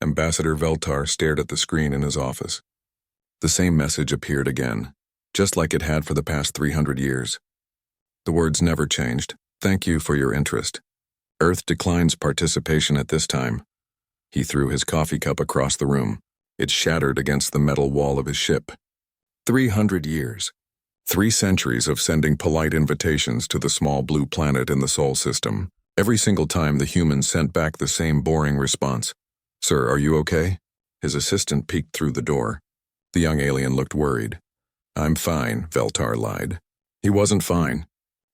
Ambassador Veltar stared at the screen in his office. The same message appeared again, just like it had for the past 300 years. The words never changed. Thank you for your interest. Earth declines participation at this time. He threw his coffee cup across the room. It shattered against the metal wall of his ship. 300 years. 3 centuries of sending polite invitations to the small blue planet in the Sol system. Every single time the humans sent back the same boring response. Sir, are you okay? His assistant peeked through the door. The young alien looked worried. I'm fine, Veltar lied. He wasn't fine.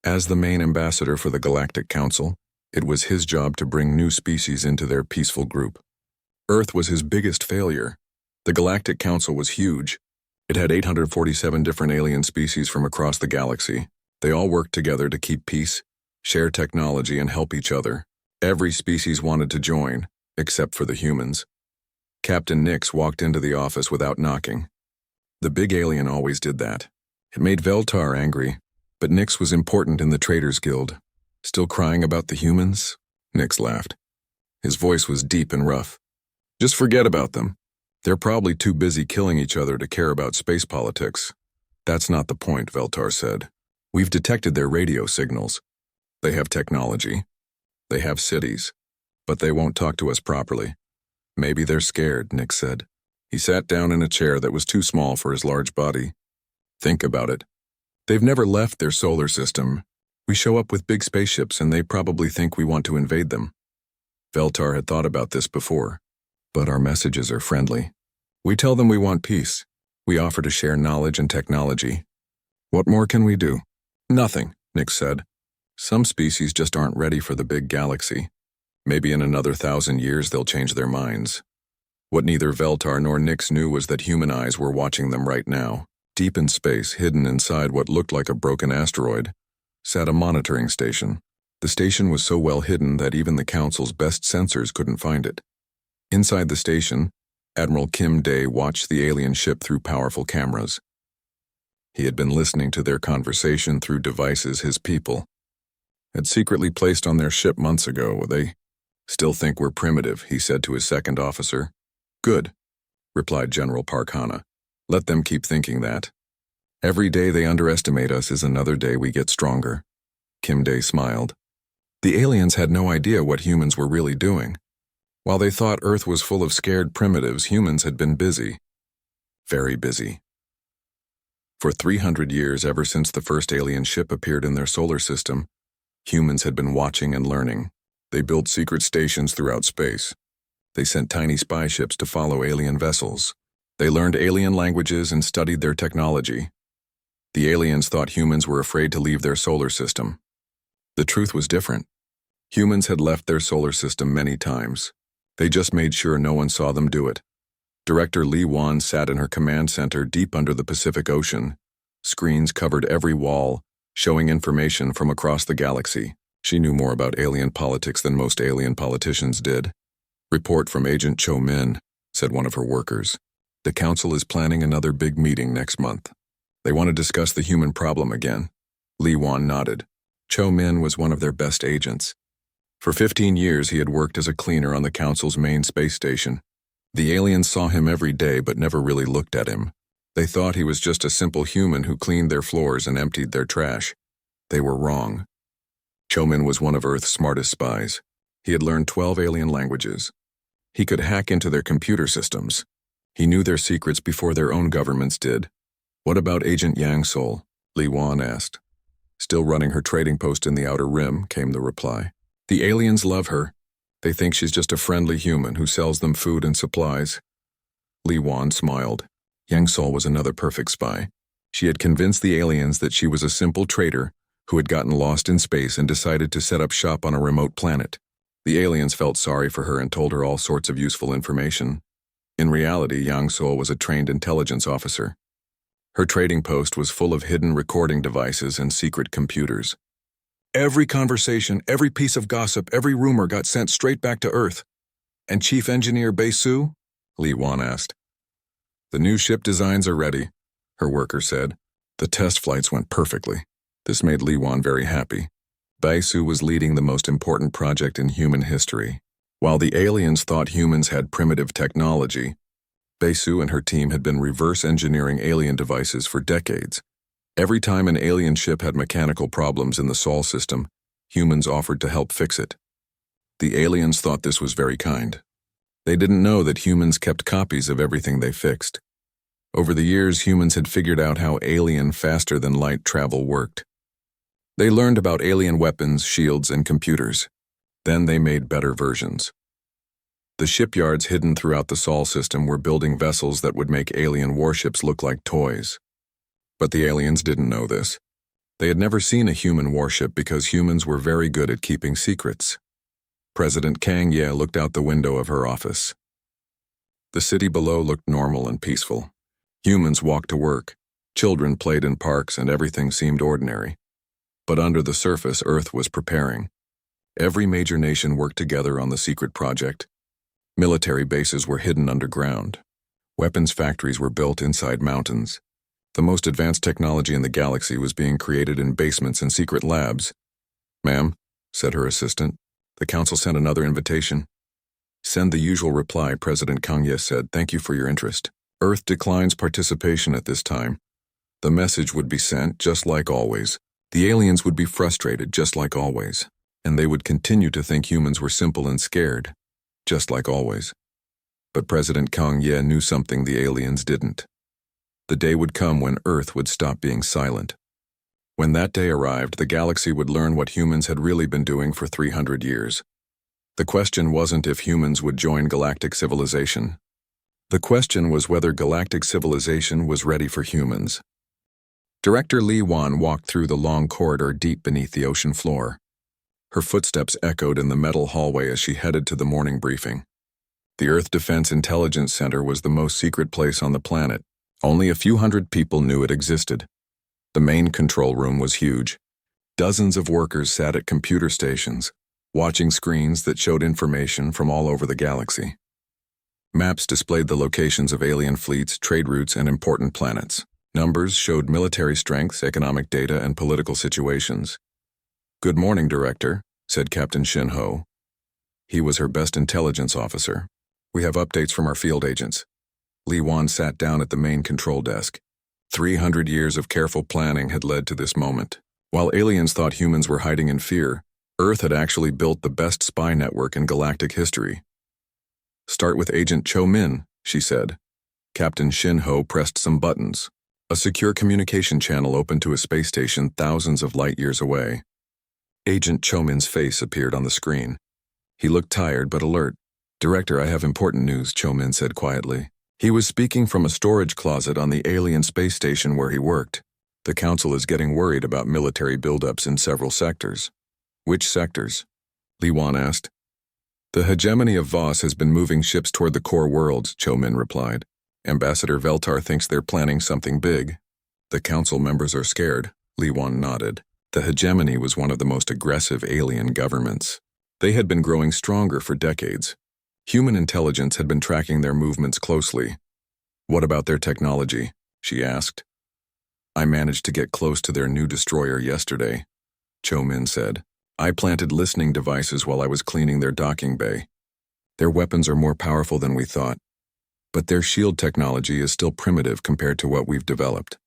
As the main ambassador for the Galactic Council, it was his job to bring new species into their peaceful group. Earth was his biggest failure. The Galactic Council was huge. It had 847 different alien species from across the galaxy. They all worked together to keep peace, share technology, and help each other. Every species wanted to join, except for the humans. Captain Nix walked into the office without knocking. The big alien always did that. It made Veltar angry, but Nix was important in the Traders Guild. Still crying about the humans? Nix laughed. His voice was deep and rough. Just forget about them. They're probably too busy killing each other to care about space politics. That's not the point, Veltar said. We've detected their radio signals. They have technology. They have cities. But they won't talk to us properly. Maybe they're scared, Nix said. He sat down in a chair that was too small for his large body. Think about it. They've never left their solar system. We show up with big spaceships and they probably think we want to invade them. Veltar had thought about this before. But our messages are friendly. We tell them we want peace. We offer to share knowledge and technology. What more can we do? Nothing, Nix said. Some species just aren't ready for the big galaxy. Maybe in another 1,000 years they'll change their minds. What neither Veltar nor Nix knew was that human eyes were watching them right now. Deep in space, hidden inside what looked like a broken asteroid, sat a monitoring station. The station was so well hidden that even the Council's best sensors couldn't find it. Inside the station, Admiral Kim Day watched the alien ship through powerful cameras. He had been listening to their conversation through devices his people had secretly placed on their ship months ago. They still think we're primitive, he said to his second officer. Good, replied General Parkhana. Let them keep thinking that. Every day they underestimate us is another day we get stronger. Kim Day smiled. The aliens had no idea what humans were really doing. While they thought Earth was full of scared primitives, humans had been busy. Very busy. For 300 years, ever since the first alien ship appeared in their solar system, humans had been watching and learning. They built secret stations throughout space. They sent tiny spy ships to follow alien vessels. They learned alien languages and studied their technology. The aliens thought humans were afraid to leave their solar system. The truth was different. Humans had left their solar system many times. They just made sure no one saw them do it. Director Li Wan sat in her command center deep under the Pacific Ocean. Screens covered every wall, showing information from across the galaxy. She knew more about alien politics than most alien politicians did. Report from Agent Cho Min, said one of her workers. The Council is planning another big meeting next month. They want to discuss the human problem again. Li Wan nodded. Cho Min was one of their best agents. For 15 years, he had worked as a cleaner on the Council's main space station. The aliens saw him every day but never really looked at him. They thought he was just a simple human who cleaned their floors and emptied their trash. They were wrong. Chomin was one of Earth's smartest spies. He had learned 12 alien languages. He could hack into their computer systems. He knew their secrets before their own governments did. What about Agent Yang Sol? Li Wan asked. Still running her trading post in the Outer Rim, came the reply. The aliens love her. They think she's just a friendly human who sells them food and supplies. Li Wan smiled. Yang Sol was another perfect spy. She had convinced the aliens that she was a simple trader who had gotten lost in space and decided to set up shop on a remote planet. The aliens felt sorry for her and told her all sorts of useful information. In reality, Yang Sol was a trained intelligence officer. Her trading post was full of hidden recording devices and secret computers. Every conversation, every piece of gossip, every rumor got sent straight back to Earth. And Chief Engineer Bei Su? Li Wan asked. The new ship designs are ready, her worker said. The test flights went perfectly. This made Li Wan very happy. Bei Su was leading the most important project in human history. While the aliens thought humans had primitive technology, Besu and her team had been reverse engineering alien devices for decades. Every time an alien ship had mechanical problems in the Sol system, humans offered to help fix it. The aliens thought this was very kind. They didn't know that humans kept copies of everything they fixed. Over the years, humans had figured out how alien faster-than-light travel worked. They learned about alien weapons, shields, and computers. Then they made better versions. The shipyards hidden throughout the Sol system were building vessels that would make alien warships look like toys. But the aliens didn't know this. They had never seen a human warship because humans were very good at keeping secrets. President Kang Ye looked out the window of her office. The city below looked normal and peaceful. Humans walked to work, children played in parks, and everything seemed ordinary. But under the surface, Earth was preparing. Every major nation worked together on the secret project. Military bases were hidden underground. Weapons factories were built inside mountains. The most advanced technology in the galaxy was being created in basements and secret labs. "Ma'am," said her assistant, "the council sent another invitation." "Send the usual reply," President Kang Ye said. "Thank you for your interest. Earth declines participation at this time." The message would be sent just like always. The aliens would be frustrated just like always. And they would continue to think humans were simple and scared, just like always. But President Kang Ye knew something the aliens didn't. The day would come when Earth would stop being silent. When that day arrived, the galaxy would learn what humans had really been doing for 300 years. The question wasn't if humans would join galactic civilization. The question was whether galactic civilization was ready for humans. Director Li Wan walked through the long corridor deep beneath the ocean floor. Her footsteps echoed in the metal hallway as she headed to the morning briefing. The Earth Defense Intelligence Center was the most secret place on the planet. Only a few hundred people knew it existed. The main control room was huge. Dozens of workers sat at computer stations, watching screens that showed information from all over the galaxy. Maps displayed the locations of alien fleets, trade routes, and important planets. Numbers showed military strengths, economic data, and political situations. "Good morning, Director," said Captain Shin Ho. He was her best intelligence officer. "We have updates from our field agents." Li Wan sat down at the main control desk. 300 years of careful planning had led to this moment. While aliens thought humans were hiding in fear, Earth had actually built the best spy network in galactic history. "Start with Agent Cho Min," she said. Captain Shin Ho pressed some buttons. A secure communication channel opened to a space station thousands of light years away. Agent Cho Min's face appeared on the screen. He looked tired but alert. "Director, I have important news," Cho Min said quietly. He was speaking from a storage closet on the alien space station where he worked. "The Council is getting worried about military buildups in several sectors." "Which sectors?" Li Wan asked. "The hegemony of Voss has been moving ships toward the core worlds," Cho Min replied. "Ambassador Veltar thinks they're planning something big." "The Council members are scared," Li Wan nodded. The hegemony was one of the most aggressive alien governments. They had been growing stronger for decades. Human intelligence had been tracking their movements closely. "What about their technology?" she asked. "I managed to get close to their new destroyer yesterday," Cho Min said. "I planted listening devices while I was cleaning their docking bay. Their weapons are more powerful than we thought, but their shield technology is still primitive compared to what we've developed."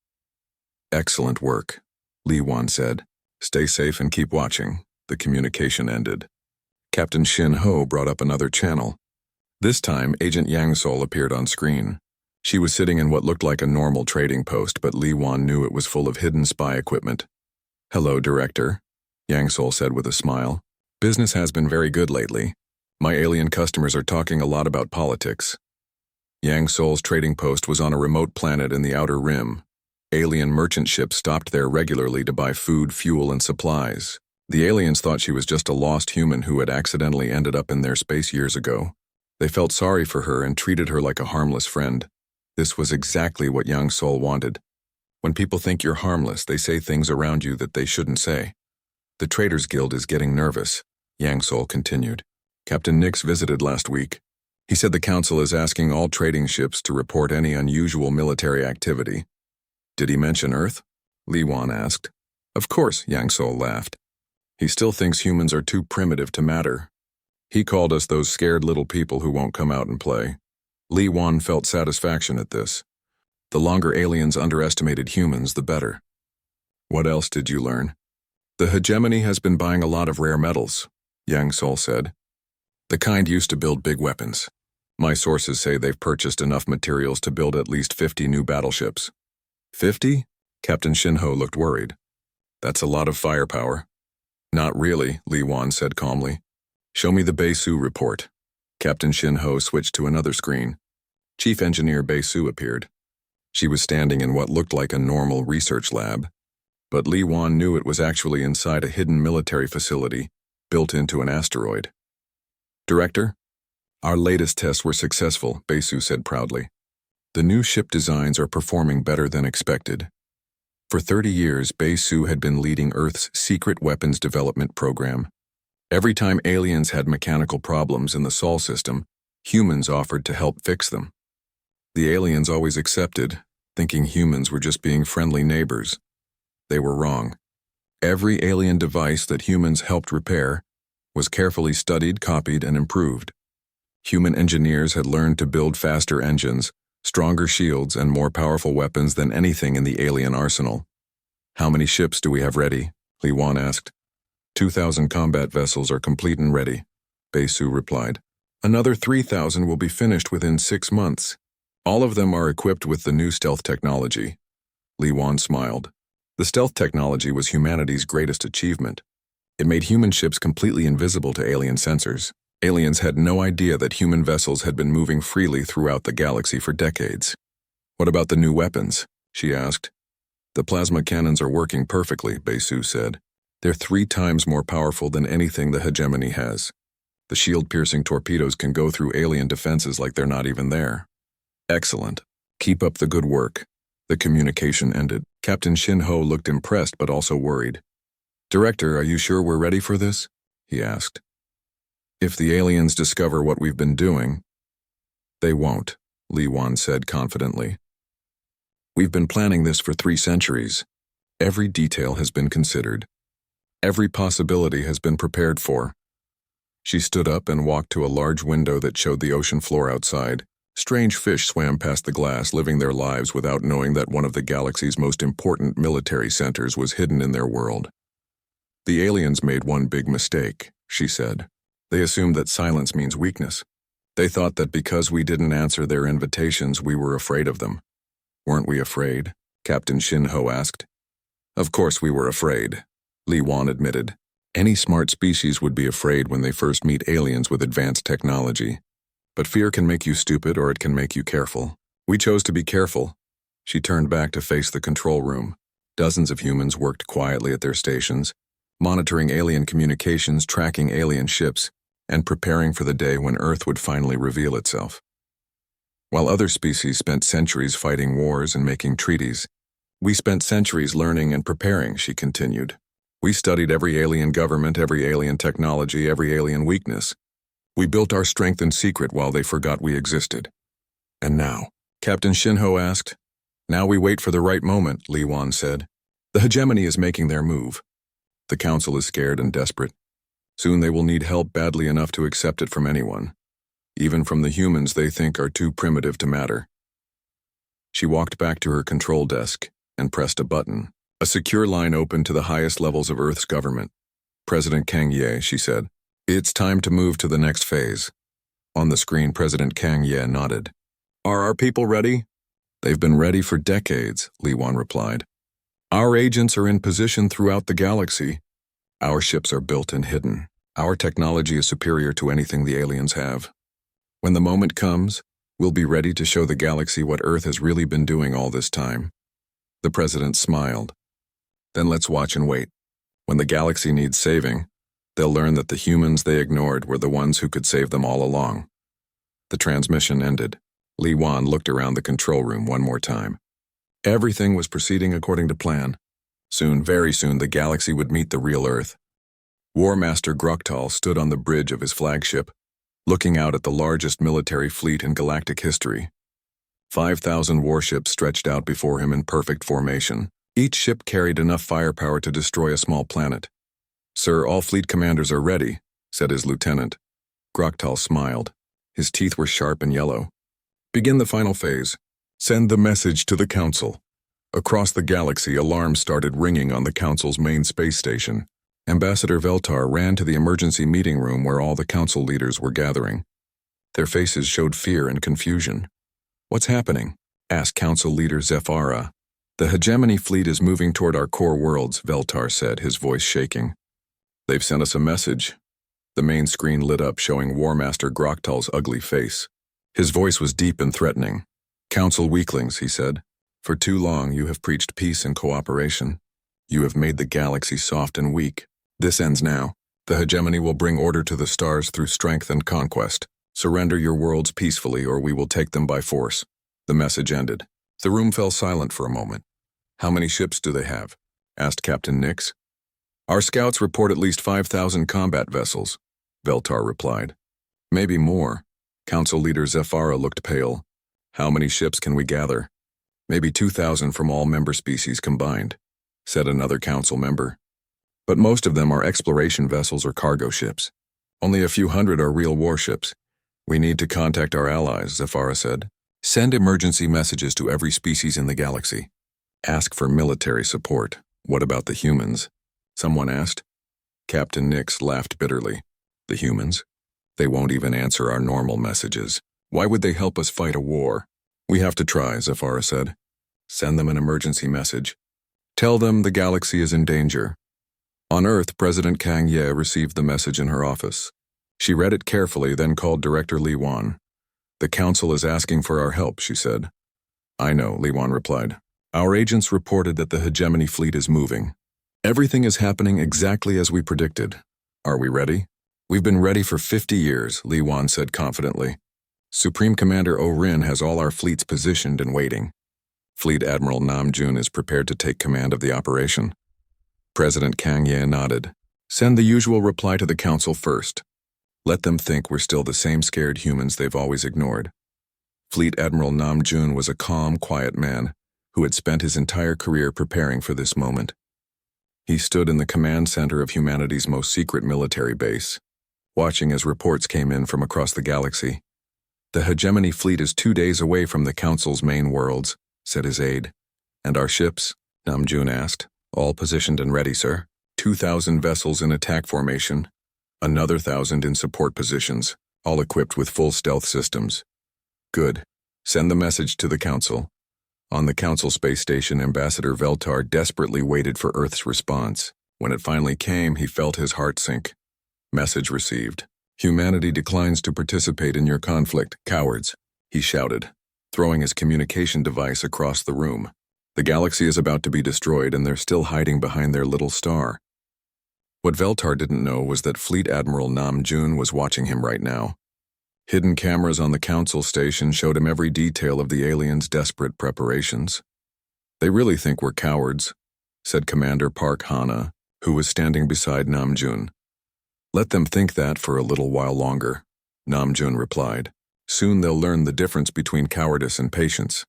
"Excellent work," Li Wan said. "Stay safe and keep watching." The communication ended. Captain Shin Ho brought up another channel. This time, Agent Yang Sol appeared on screen. She was sitting in what looked like a normal trading post, but Li Wan knew it was full of hidden spy equipment. "Hello, Director," Yang Sol said with a smile. "Business has been very good lately. My alien customers are talking a lot about politics." Yang Sol's trading post was on a remote planet in the Outer Rim. Alien merchant ships stopped there regularly to buy food, fuel, and supplies. The aliens thought she was just a lost human who had accidentally ended up in their space years ago. They felt sorry for her and treated her like a harmless friend. This was exactly what Yang Sol wanted. When people think you're harmless, they say things around you that they shouldn't say. "The Traders Guild is getting nervous," Yang Sol continued. "Captain Nix visited last week. He said the Council is asking all trading ships to report any unusual military activity." "Did he mention Earth?" Li Wan asked. "Of course," Yang Sol laughed. "He still thinks humans are too primitive to matter. He called us those scared little people who won't come out and play. Li Wan felt satisfaction at this. The longer aliens underestimated humans, the better. What else did you learn? The hegemony has been buying a lot of rare metals, Yang Sol said. The kind used to build big weapons. My sources say they've purchased enough materials to build at least 50 new battleships. 50? Captain Shinho looked worried. That's a lot of firepower. Not really, Li Wan said calmly. Show me the Bei-Su report. Captain Shinho switched to another screen. Chief Engineer Bei-Su appeared. She was standing in what looked like a normal research lab, but Li Wan knew it was actually inside a hidden military facility built into an asteroid. Director? Our latest tests were successful, Bei-Su said proudly. The new ship designs are performing better than expected. For 30 years, Bei-Su had been leading Earth's secret weapons development program. Every time aliens had mechanical problems in the Sol system, humans offered to help fix them. The aliens always accepted, thinking humans were just being friendly neighbors. They were wrong. Every alien device that humans helped repair was carefully studied, copied, and improved. Human engineers had learned to build faster engines, stronger shields, and more powerful weapons than anything in the alien arsenal. How many ships do we have ready? Li Wan asked. 2,000 combat vessels are complete and ready, Bei-Su replied. Another 3,000 will be finished within 6 months. All of them are equipped with the new stealth technology. Li Wan smiled. The stealth technology was humanity's greatest achievement. It made human ships completely invisible to alien sensors. Aliens had no idea that human vessels had been moving freely throughout the galaxy for decades. What about the new weapons? She asked. The plasma cannons are working perfectly, Bei-Su said. They're 3 times more powerful than anything the hegemony has. The shield-piercing torpedoes can go through alien defenses like they're not even there. Excellent. Keep up the good work. The communication ended. Captain Shinho looked impressed but also worried. Director, are you sure we're ready for this? He asked. If the aliens discover what we've been doing, they won't, Li Wan said confidently. We've been planning this for 3 centuries. Every detail has been considered. Every possibility has been prepared for. She stood up and walked to a large window that showed the ocean floor outside. Strange fish swam past the glass, living their lives without knowing that one of the galaxy's most important military centers was hidden in their world. The aliens made one big mistake, she said. They assumed that silence means weakness. They thought that because we didn't answer their invitations, we were afraid of them. Weren't we afraid? Captain Shinho asked. Of course we were afraid, Li Wan admitted. Any smart species would be afraid when they first meet aliens with advanced technology. But fear can make you stupid or it can make you careful. We chose to be careful. She turned back to face the control room. Dozens of humans worked quietly at their stations, monitoring alien communications, tracking alien ships, and preparing for the day when Earth would finally reveal itself. While other species spent centuries fighting wars and making treaties, we spent centuries learning and preparing, she continued. We studied every alien government, every alien technology, every alien weakness. We built our strength in secret while they forgot we existed. And now? Captain Shinho asked. Now we wait for the right moment, Li Wan said. The hegemony is making their move. The council is scared and desperate. Soon they will need help badly enough to accept it from anyone, even from the humans they think are too primitive to matter. She walked back to her control desk and pressed a button. A secure line opened to the highest levels of Earth's government. President Kang Ye, she said. It's time to move to the next phase. On the screen, President Kang Ye nodded. Are our people ready? They've been ready for decades, Li Wan replied. Our agents are in position throughout the galaxy. Our ships are built and hidden. Our technology is superior to anything the aliens have. When the moment comes, we'll be ready to show the galaxy what Earth has really been doing all this time. The president smiled. Then let's watch and wait. When the galaxy needs saving, they'll learn that the humans they ignored were the ones who could save them all along. The transmission ended. Li Wan looked around the control room one more time. Everything was proceeding according to plan. Soon, very soon, the galaxy would meet the real Earth. War Master Groktal stood on the bridge of his flagship, looking out at the largest military fleet in galactic history. 5,000 warships stretched out before him in perfect formation. Each ship carried enough firepower to destroy a small planet. Sir, all fleet commanders are ready, said his lieutenant. Groktal smiled. His teeth were sharp and yellow. Begin the final phase. Send the message to the Council. Across the galaxy, alarms started ringing on the Council's main space station. Ambassador Veltar ran to the emergency meeting room where all the Council leaders were gathering. Their faces showed fear and confusion. "What's happening?" asked Council leader Zephyra. "The hegemony fleet is moving toward our core worlds," Veltar said, his voice shaking. "They've sent us a message." The main screen lit up, showing War Master Groktal's ugly face. His voice was deep and threatening. "Council weaklings," he said. "For too long you have preached peace and cooperation. You have made the galaxy soft and weak. This ends now. The hegemony will bring order to the stars through strength and conquest. Surrender your worlds peacefully or we will take them by force." The message ended. The room fell silent for a moment. "How many ships do they have?" asked Captain Nix. "Our scouts report at least 5,000 combat vessels," Veltar replied. "Maybe more." Council leader Zephyra looked pale. "How many ships can we gather?" "Maybe 2,000 from all member species combined," said another council member. "But most of them are exploration vessels or cargo ships. Only a few hundred are real warships. We need to contact our allies," Zephyra said. "Send emergency messages to every species in the galaxy. Ask for military support." "What about the humans?" someone asked. Captain Nix laughed bitterly. "The humans? They won't even answer our normal messages. Why would they help us fight a war?" "We have to try," Zephyra said. "Send them an emergency message. Tell them the galaxy is in danger." On Earth, President Kang Ye received the message in her office. She read it carefully, then called Director Li Wan. "The Council is asking for our help," she said. "I know," Li Wan replied. "Our agents reported that the hegemony fleet is moving. Everything is happening exactly as we predicted. Are we ready?" "We've been ready for 50 years, Li Wan said confidently. "Supreme Commander O-Rin has all our fleets positioned and waiting. Fleet Admiral Nam Jun is prepared to take command of the operation." President Kang Ye nodded. "Send the usual reply to the Council first. Let them think we're still the same scared humans they've always ignored." Fleet Admiral Nam Jun was a calm, quiet man who had spent his entire career preparing for this moment. He stood in the command center of humanity's most secret military base, watching as reports came in from across the galaxy. "The hegemony fleet is 2 days away from the Council's main worlds," said his aide. "And our ships?" Nam Jun asked. "All positioned and ready, sir. 2,000 vessels in attack formation. Another 1,000 in support positions, all equipped with full stealth systems." "Good. Send the message to the Council." On the Council space station, Ambassador Veltar desperately waited for Earth's response. When it finally came, he felt his heart sink. Message received. "Humanity declines to participate in your conflict, cowards," he shouted, throwing his communication device across the room. "The galaxy is about to be destroyed and they're still hiding behind their little star." What Veltar didn't know was that Fleet Admiral Nam Jun was watching him right now. Hidden cameras on the Council station showed him every detail of the aliens' desperate preparations. "They really think we're cowards," said Commander Park Hana, who was standing beside Nam Jun. "Let them think that for a little while longer," Nam Jun replied. "Soon they'll learn the difference between cowardice and patience."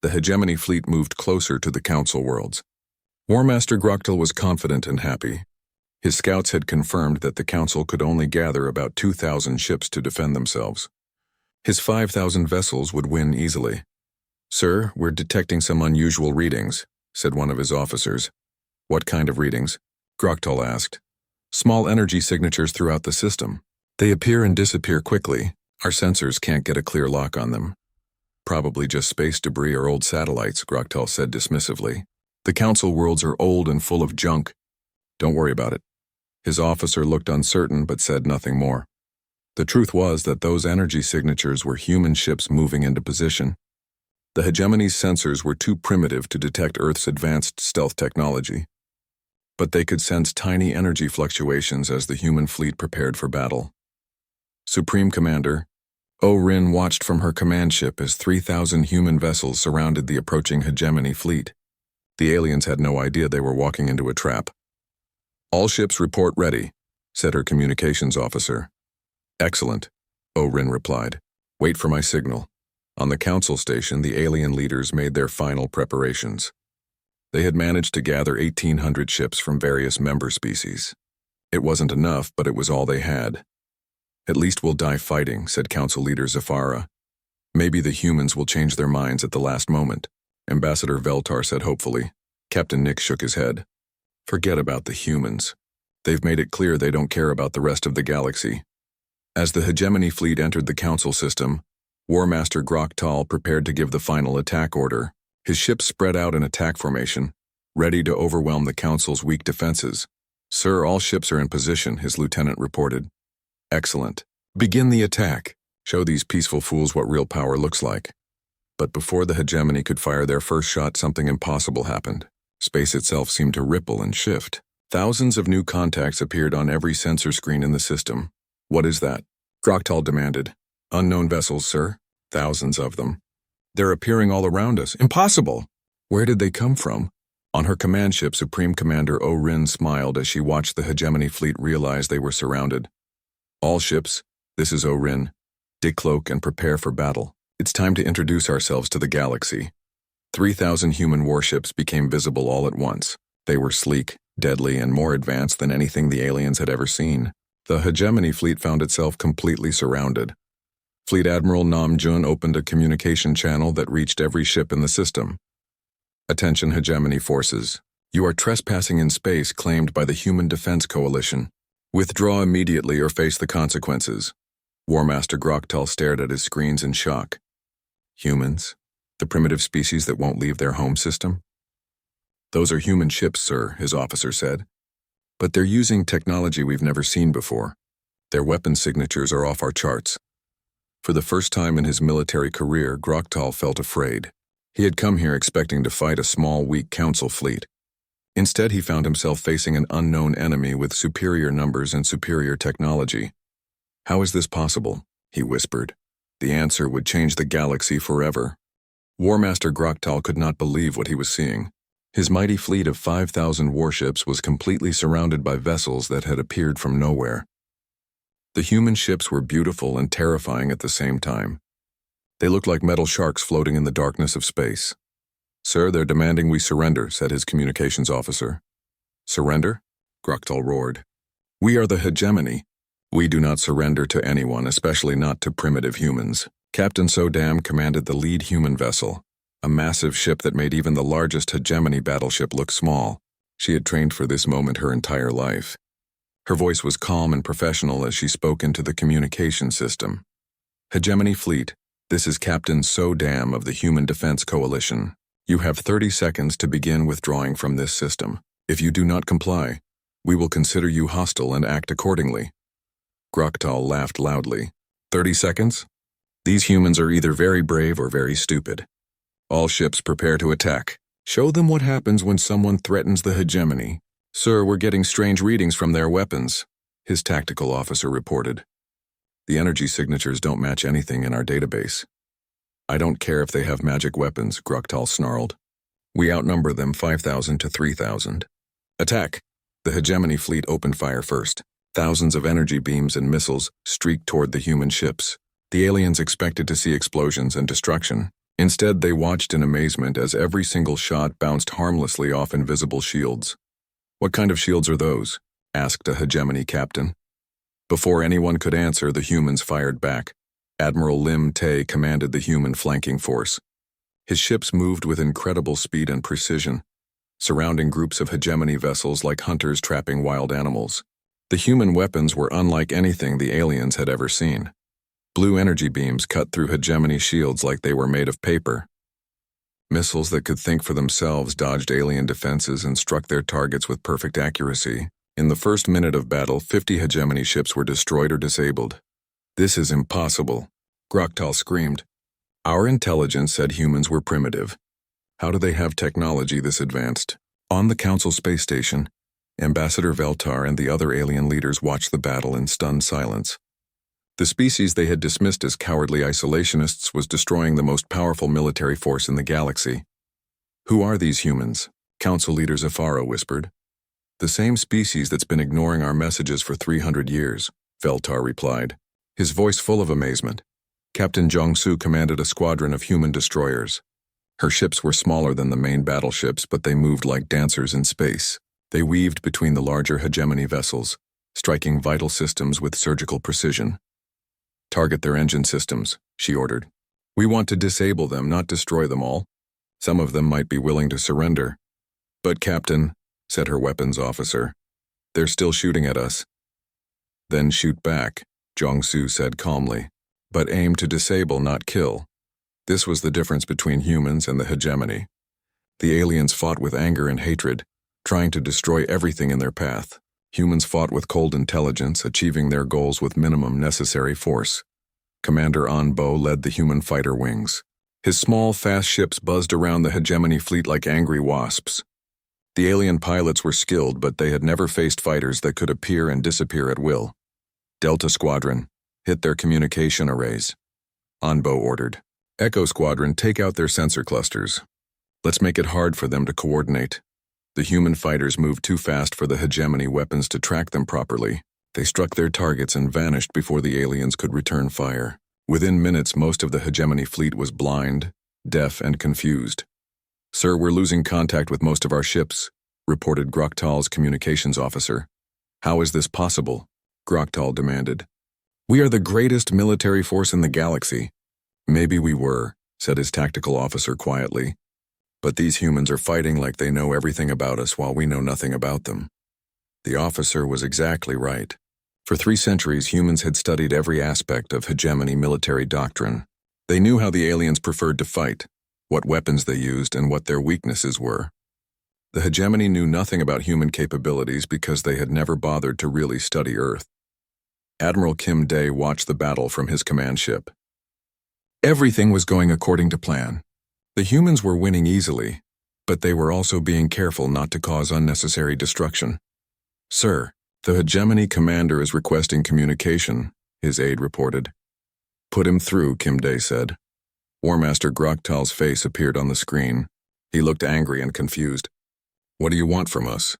The hegemony fleet moved closer to the Council worlds. War Master Groktal was confident and happy. His scouts had confirmed that the Council could only gather about 2,000 ships to defend themselves. His 5,000 vessels would win easily. "Sir, we're detecting some unusual readings," said one of his officers. "What kind of readings?" Groktal asked. "Small energy signatures throughout the system. They appear and disappear quickly. Our sensors can't get a clear lock on them." "Probably just space debris or old satellites," Groktal said dismissively. "The Council worlds are old and full of junk. Don't worry about it." His officer looked uncertain but said nothing more. The truth was that those energy signatures were human ships moving into position. The hegemony's sensors were too primitive to detect Earth's advanced stealth technology, but they could sense tiny energy fluctuations as the human fleet prepared for battle. Supreme Commander O-Rin watched from her command ship as 3,000 human vessels surrounded the approaching hegemony fleet. The aliens had no idea they were walking into a trap. "All ships report ready," said her communications officer. "Excellent," O-Rin replied. "Wait for my signal." On the Council station, the alien leaders made their final preparations. They had managed to gather 1,800 ships from various member species. It wasn't enough, but it was all they had. At least we'll die fighting, said Council Leader Zafara. Maybe the humans will change their minds at the last moment, Ambassador Veltar said hopefully. Captain Nick shook his head. Forget about the humans. They've made it clear they don't care about the rest of the galaxy. As the hegemony fleet entered the Council system, War Master Groktal prepared to give the final attack order. His ships spread out in attack formation, ready to overwhelm the Council's weak defenses. Sir, all ships are in position, his lieutenant reported. Excellent. Begin the attack. Show these peaceful fools what real power looks like. But before the hegemony could fire their first shot, something impossible happened. Space itself seemed to ripple and shift. Thousands of new contacts appeared on every sensor screen in the system. What is that? Groktal demanded. Unknown vessels, sir. Thousands of them. They're appearing all around us. Impossible! Where did they come from? On her command ship, Supreme Commander O'Rin smiled as she watched the hegemony fleet realize they were surrounded. All ships, this is O'Rin. Decloak and prepare for battle. It's time to introduce ourselves to the galaxy. 3,000 human warships became visible all at once. They were sleek, deadly, and more advanced than anything the aliens had ever seen. The hegemony fleet found itself completely surrounded. Fleet Admiral Nam Jun opened a communication channel that reached every ship in the system. Attention hegemony forces. You are trespassing in space claimed by the Human Defense Coalition. Withdraw immediately or face the consequences. War Master Groktal stared at his screens in shock. Humans? The primitive species that won't leave their home system? Those are human ships, sir, his officer said. But they're using technology we've never seen before. Their weapon signatures are off our charts. For the first time in his military career, Groktal felt afraid. He had come here expecting to fight a small, weak council fleet. Instead, he found himself facing an unknown enemy with superior numbers and superior technology. How is this possible? He whispered. The answer would change the galaxy forever. War Master Groktal could not believe what he was seeing. His mighty fleet of 5,000 warships was completely surrounded by vessels that had appeared from nowhere. The human ships were beautiful and terrifying at the same time. They looked like metal sharks floating in the darkness of space. Sir, they're demanding we surrender, said his communications officer. Surrender? Groktal roared. We are the hegemony. We do not surrender to anyone, especially not to primitive humans. Captain Sodam commanded the lead human vessel, a massive ship that made even the largest hegemony battleship look small. She had trained for this moment her entire life. Her voice was calm and professional as she spoke into the communication system. Hegemony Fleet, this is Captain Sodam of the Human Defense Coalition. You have 30 seconds to begin withdrawing from this system. If you do not comply, we will consider you hostile and act accordingly. Groktal laughed loudly. 30 seconds? These humans are either very brave or very stupid. All ships prepare to attack. Show them what happens when someone threatens the hegemony. Sir, we're getting strange readings from their weapons, his tactical officer reported. The energy signatures don't match anything in our database. I don't care if they have magic weapons, Groktal snarled. We outnumber them 5,000 to 3,000. Attack! The hegemony fleet opened fire first. Thousands of energy beams and missiles streaked toward the human ships. The aliens expected to see explosions and destruction. Instead, they watched in amazement as every single shot bounced harmlessly off invisible shields. What kind of shields are those? Asked a hegemony captain. Before anyone could answer, the humans fired back. Admiral Lim Tay commanded the human flanking force. His ships moved with incredible speed and precision, surrounding groups of hegemony vessels like hunters trapping wild animals. The human weapons were unlike anything the aliens had ever seen. Blue energy beams cut through hegemony shields like they were made of paper. Missiles that could think for themselves dodged alien defenses and struck their targets with perfect accuracy. In the first minute of battle, 50 hegemony ships were destroyed or disabled. This is impossible, Groktal screamed. Our intelligence said humans were primitive. How do they have technology this advanced? On the Council space station, Ambassador Veltar and the other alien leaders watched the battle in stunned silence. The species they had dismissed as cowardly isolationists was destroying the most powerful military force in the galaxy. Who are these humans? Council leader Zafara whispered. The same species that's been ignoring our messages for 300 years, Veltar replied, his voice full of amazement. Captain Jong-Su commanded a squadron of human destroyers. Her ships were smaller than the main battleships, but they moved like dancers in space. They weaved between the larger hegemony vessels, striking vital systems with surgical precision. Target their engine systems, she ordered. We want to disable them, not destroy them all. Some of them might be willing to surrender. But, Captain, said her weapons officer, they're still shooting at us. Then shoot back, Jong-Su said calmly. But aim to disable, not kill. This was the difference between humans and the hegemony. The aliens fought with anger and hatred, trying to destroy everything in their path. Humans fought with cold intelligence, achieving their goals with minimum necessary force. Commander Anbo led the human fighter wings. His small, fast ships buzzed around the hegemony fleet like angry wasps. The alien pilots were skilled, but they had never faced fighters that could appear and disappear at will. Delta Squadron, hit their communication arrays. Anbo ordered. Echo Squadron, take out their sensor clusters. Let's make it hard for them to coordinate. The human fighters moved too fast for the hegemony weapons to track them properly. They struck their targets and vanished before the aliens could return fire. Within minutes, most of the hegemony fleet was blind, deaf, and confused. Sir, we're losing contact with most of our ships, reported Groktal's communications officer. How is this possible? Groktal demanded. We are the greatest military force in the galaxy. Maybe we were, said his tactical officer quietly. But these humans are fighting like they know everything about us while we know nothing about them. The officer was exactly right. For 3 centuries, humans had studied every aspect of hegemony military doctrine. They knew how the aliens preferred to fight, what weapons they used, and what their weaknesses were. The hegemony knew nothing about human capabilities because they had never bothered to really study Earth. Admiral Kim Dae watched the battle from his command ship. Everything was going according to plan. The humans were winning easily, but they were also being careful not to cause unnecessary destruction. Sir, the hegemony commander is requesting communication, his aide reported. Put him through, Kim Dae said. War Master Groktal's face appeared on the screen. He looked angry and confused. What do you want from us?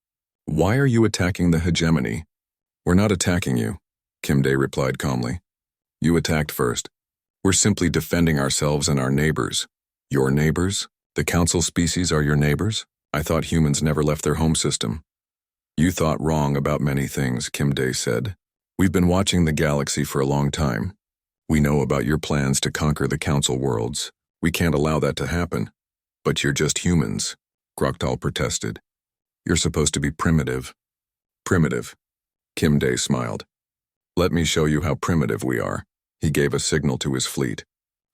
Why are you attacking the hegemony? We're not attacking you, Kim Dae replied calmly. You attacked first. We're simply defending ourselves and our neighbors. Your neighbors? The council species are your neighbors? I thought humans never left their home system. You thought wrong about many things, Kim Dae said. We've been watching the galaxy for a long time. We know about your plans to conquer the council worlds. We can't allow that to happen. But you're just humans, Groktal protested. You're supposed to be primitive. Primitive. Kim Dae smiled. Let me show you how primitive we are. He gave a signal to his fleet.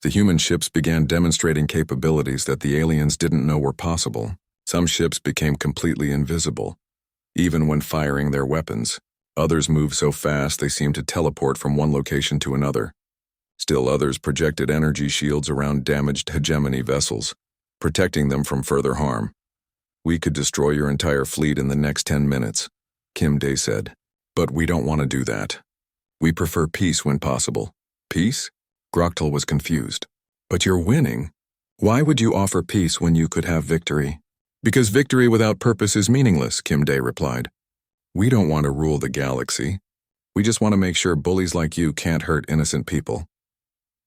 The human ships began demonstrating capabilities that the aliens didn't know were possible. Some ships became completely invisible, even when firing their weapons. Others moved so fast they seemed to teleport from one location to another. Still others projected energy shields around damaged hegemony vessels, protecting them from further harm. We could destroy your entire fleet in the next 10 minutes, Kim Dae said. But we don't want to do that. We prefer peace when possible. Peace? Groktal was confused. But you're winning. Why would you offer peace when you could have victory? Because victory without purpose is meaningless, Kim Dae replied. We don't want to rule the galaxy. We just want to make sure bullies like you can't hurt innocent people.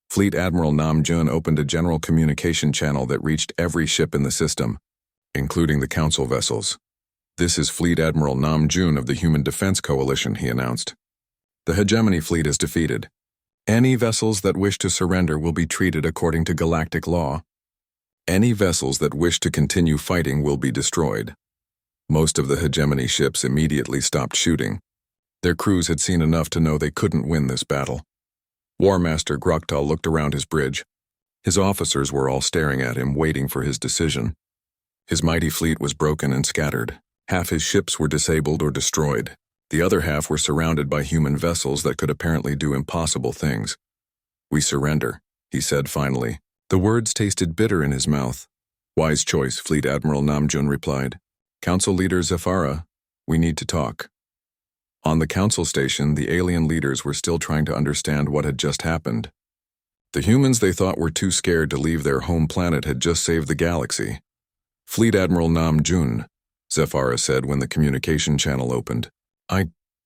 Fleet Admiral Nam Jun opened a general communication channel that reached every ship in the system, including the council vessels. This is Fleet Admiral Nam Jun of the Human Defense Coalition, he announced. The hegemony fleet is defeated. Any vessels that wish to surrender will be treated according to galactic law. Any vessels that wish to continue fighting will be destroyed. Most of the hegemony ships immediately stopped shooting. Their crews had seen enough to know they couldn't win this battle. War Master Groktal looked around his bridge. His officers were all staring at him, waiting for his decision. His mighty fleet was broken and scattered. Half his ships were disabled or destroyed. The other half were surrounded by human vessels that could apparently do impossible things. We surrender, he said finally. The words tasted bitter in his mouth. Wise choice, Fleet Admiral Nam Jun replied. Council Leader Zafara, we need to talk. On the council station, the alien leaders were still trying to understand what had just happened. The humans they thought were too scared to leave their home planet had just saved the galaxy. Fleet Admiral Nam Jun, Zafara said when the communication channel opened.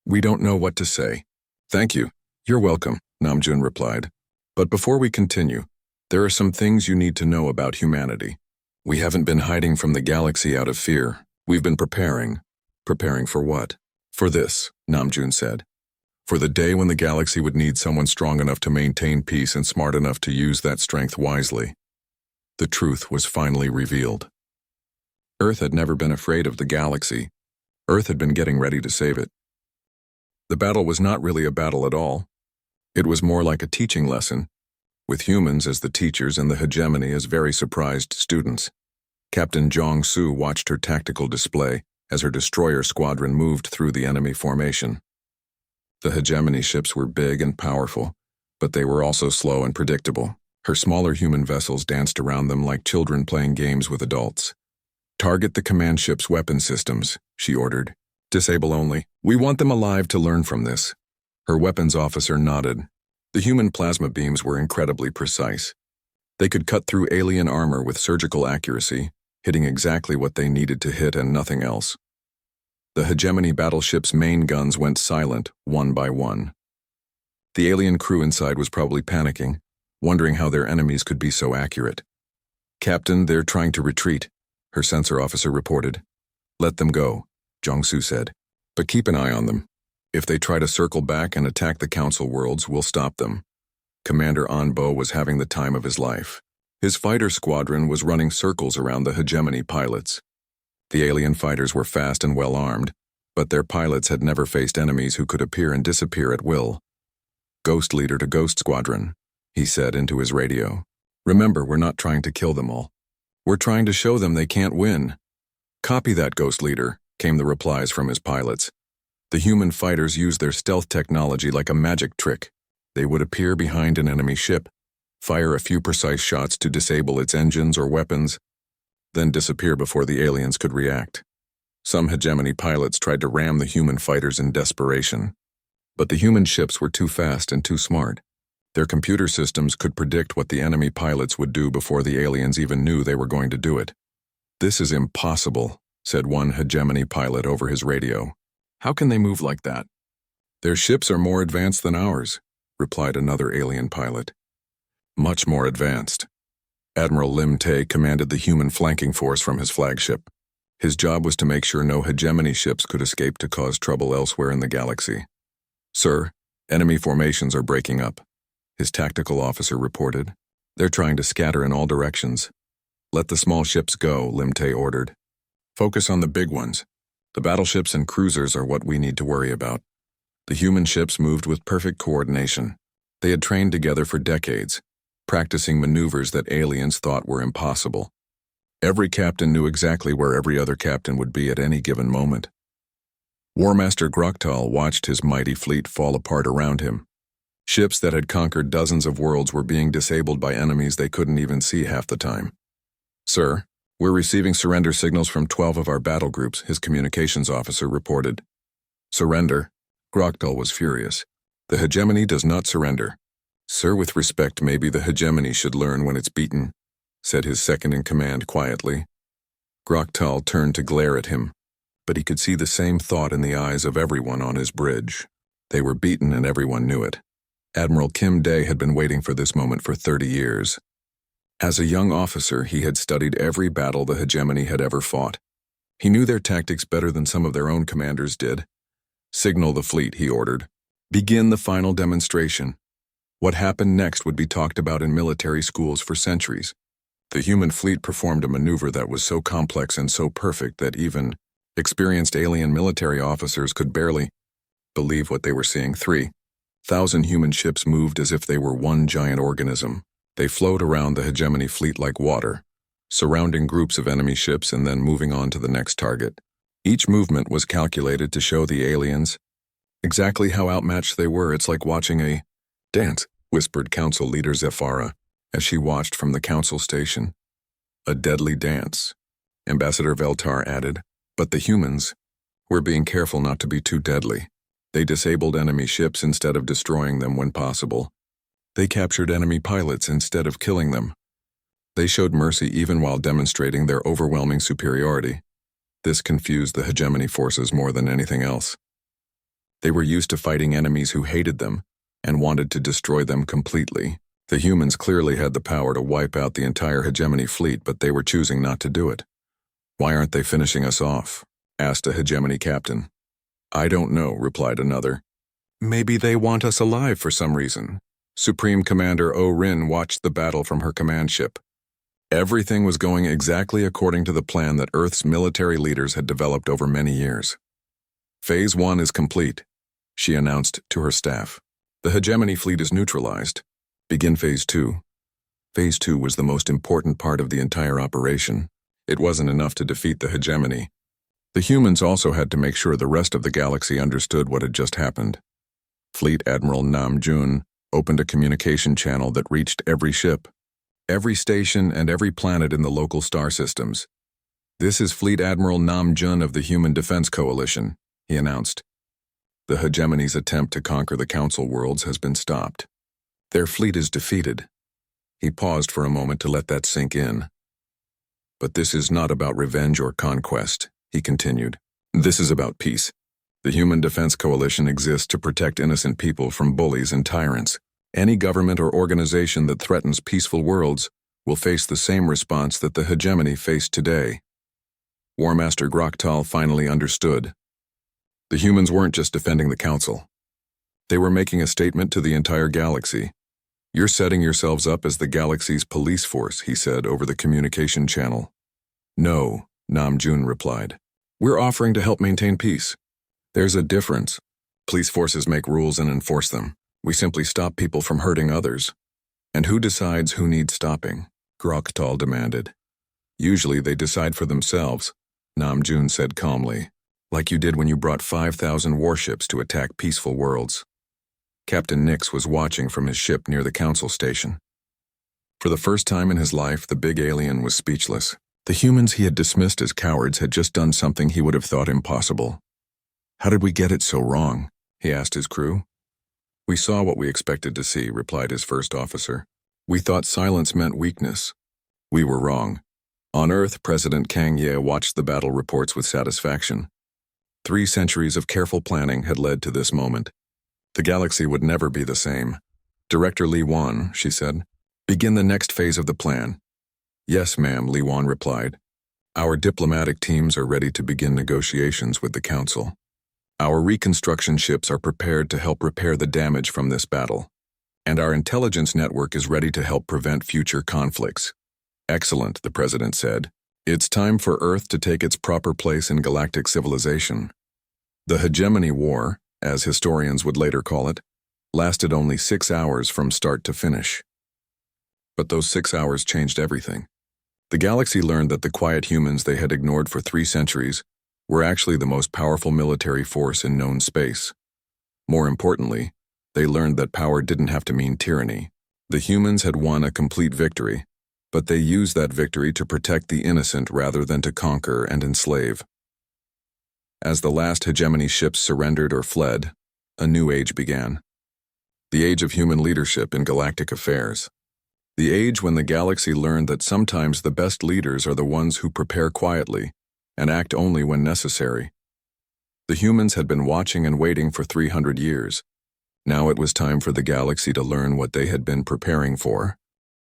We don't know what to say. Thank you. You're welcome, Nam Jun replied. But before we continue, there are some things you need to know about humanity. We haven't been hiding from the galaxy out of fear. We've been preparing. Preparing for what? For this, Nam Jun said. For the day when the galaxy would need someone strong enough to maintain peace and smart enough to use that strength wisely. The truth was finally revealed. Earth had never been afraid of the galaxy. Earth had been getting ready to save it. The battle was not really a battle at all. It was more like a teaching lesson, with humans as the teachers and the hegemony as very surprised students. Captain Jong-Soo watched her tactical display as her destroyer squadron moved through the enemy formation. The hegemony ships were big and powerful, but they were also slow and predictable. Her smaller human vessels danced around them like children playing games with adults. "Target the command ship's weapon systems," she ordered. "Disable only. We want them alive to learn from this." Her weapons officer nodded. The human plasma beams were incredibly precise. They could cut through alien armor with surgical accuracy, hitting exactly what they needed to hit and nothing else. The hegemony battleship's main guns went silent, one by one. The alien crew inside was probably panicking, wondering how their enemies could be so accurate. "Captain, they're trying to retreat," her sensor officer reported. "Let them go," Jong-Soo said. "But keep an eye on them. If they try to circle back and attack the Council worlds, we'll stop them." Commander Anbo was having the time of his life. His fighter squadron was running circles around the hegemony pilots. The alien fighters were fast and well-armed, but their pilots had never faced enemies who could appear and disappear at will. "Ghost leader to Ghost Squadron," he said into his radio. "Remember, we're not trying to kill them all. We're trying to show them they can't win." "Copy that, Ghost leader," came the replies from his pilots. The human fighters used their stealth technology like a magic trick. They would appear behind an enemy ship, fire a few precise shots to disable its engines or weapons, then disappear before the aliens could react. Some hegemony pilots tried to ram the human fighters in desperation. But the human ships were too fast and too smart. Their computer systems could predict what the enemy pilots would do before the aliens even knew they were going to do it. "This is impossible," said one hegemony pilot over his radio. "How can they move like that?" "Their ships are more advanced than ours," replied another alien pilot. "Much more advanced." Admiral Lim Tae commanded the human flanking force from his flagship. His job was to make sure no hegemony ships could escape to cause trouble elsewhere in the galaxy. "Sir, enemy formations are breaking up," his tactical officer reported. "They're trying to scatter in all directions." "Let the small ships go," Lim Tae ordered. "Focus on the big ones. The battleships and cruisers are what we need to worry about." The human ships moved with perfect coordination. They had trained together for decades, practicing maneuvers that aliens thought were impossible. Every captain knew exactly where every other captain would be at any given moment. War Master Groktal watched his mighty fleet fall apart around him. Ships that had conquered dozens of worlds were being disabled by enemies they couldn't even see half the time. "Sir, we're receiving surrender signals from 12 of our battle groups," his communications officer reported. "Surrender?" Groktal was furious. "The hegemony does not surrender." "Sir, with respect, maybe the hegemony should learn when it's beaten," said his second-in-command quietly. Groktal turned to glare at him, but he could see the same thought in the eyes of everyone on his bridge. They were beaten and everyone knew it. Admiral Kim Dae had been waiting for this moment for 30 years. As a young officer, he had studied every battle the hegemony had ever fought. He knew their tactics better than some of their own commanders did. "Signal the fleet," he ordered. "Begin the final demonstration." What happened next would be talked about in military schools for centuries. The human fleet performed a maneuver that was so complex and so perfect that even experienced alien military officers could barely believe what they were seeing. 3,000 human ships moved as if they were one giant organism. They flowed around the hegemony fleet like water, surrounding groups of enemy ships and then moving on to the next target. Each movement was calculated to show the aliens exactly how outmatched they were. "It's like watching a dance," whispered Council Leader Zephyra as she watched from the Council station. "A deadly dance," Ambassador Veltar added. "But the humans were being careful not to be too deadly. They disabled enemy ships instead of destroying them when possible. They captured enemy pilots instead of killing them. They showed mercy even while demonstrating their overwhelming superiority. This confused the hegemony forces more than anything else. They were used to fighting enemies who hated them and wanted to destroy them completely. The humans clearly had the power to wipe out the entire hegemony fleet, but they were choosing not to do it. "Why aren't they finishing us off?" asked a hegemony captain. "I don't know," replied another. Maybe they want us alive for some reason. Supreme Commander O-Rin watched the battle from her command ship. Everything was going exactly according to the plan that Earth's military leaders had developed over many years. Phase 1 is complete, she announced to her staff. The hegemony fleet is neutralized. Begin Phase 2. Phase 2 was the most important part of the entire operation. It wasn't enough to defeat the hegemony. The humans also had to make sure the rest of the galaxy understood what had just happened. Fleet Admiral Nam Jun opened a communication channel that reached every ship, every station, and every planet in the local star systems. "This is Fleet Admiral Nam Jun of the Human Defense Coalition," he announced. "The hegemony's attempt to conquer the Council worlds has been stopped. Their fleet is defeated." He paused for a moment to let that sink in. "But this is not about revenge or conquest," he continued. "This is about peace. The Human Defense Coalition exists to protect innocent people from bullies and tyrants. Any government or organization that threatens peaceful worlds will face the same response that the hegemony faced today." War Master Groktal finally understood. The humans weren't just defending the Council. They were making a statement to the entire galaxy. "You're setting yourselves up as the galaxy's police force," he said over the communication channel. "No," Nam Jun replied. "We're offering to help maintain peace. There's a difference. Police forces make rules and enforce them. We simply stop people from hurting others." "And who decides who needs stopping?" Groktal demanded. "Usually they decide for themselves," Nam Jun said calmly. "Like you did when you brought 5,000 warships to attack peaceful worlds." Captain Nix was watching from his ship near the Council station. For the first time in his life, the big alien was speechless. The humans he had dismissed as cowards had just done something he would have thought impossible. "How did we get it so wrong?" he asked his crew. "We saw what we expected to see," replied his first officer. "We thought silence meant weakness. We were wrong." On Earth, President Kang Ye watched the battle reports with satisfaction. 3 centuries of careful planning had led to this moment. The galaxy would never be the same. "Director Li Wan," she said, "begin the next phase of the plan." "Yes, ma'am," Li Wan replied. "Our diplomatic teams are ready to begin negotiations with the Council. Our reconstruction ships are prepared to help repair the damage from this battle. And our intelligence network is ready to help prevent future conflicts." "Excellent," the President said. "It's time for Earth to take its proper place in galactic civilization." The Hegemony War, as historians would later call it, lasted only 6 hours from start to finish. But those 6 hours changed everything. The galaxy learned that the quiet humans they had ignored for 3 centuries were actually the most powerful military force in known space. More importantly, they learned that power didn't have to mean tyranny. The humans had won a complete victory, but they used that victory to protect the innocent rather than to conquer and enslave. As the last hegemony ships surrendered or fled, a new age began. The age of human leadership in galactic affairs. The age when the galaxy learned that sometimes the best leaders are the ones who prepare quietly and act only when necessary. The humans had been watching and waiting for 300 years. Now it was time for the galaxy to learn what they had been preparing for.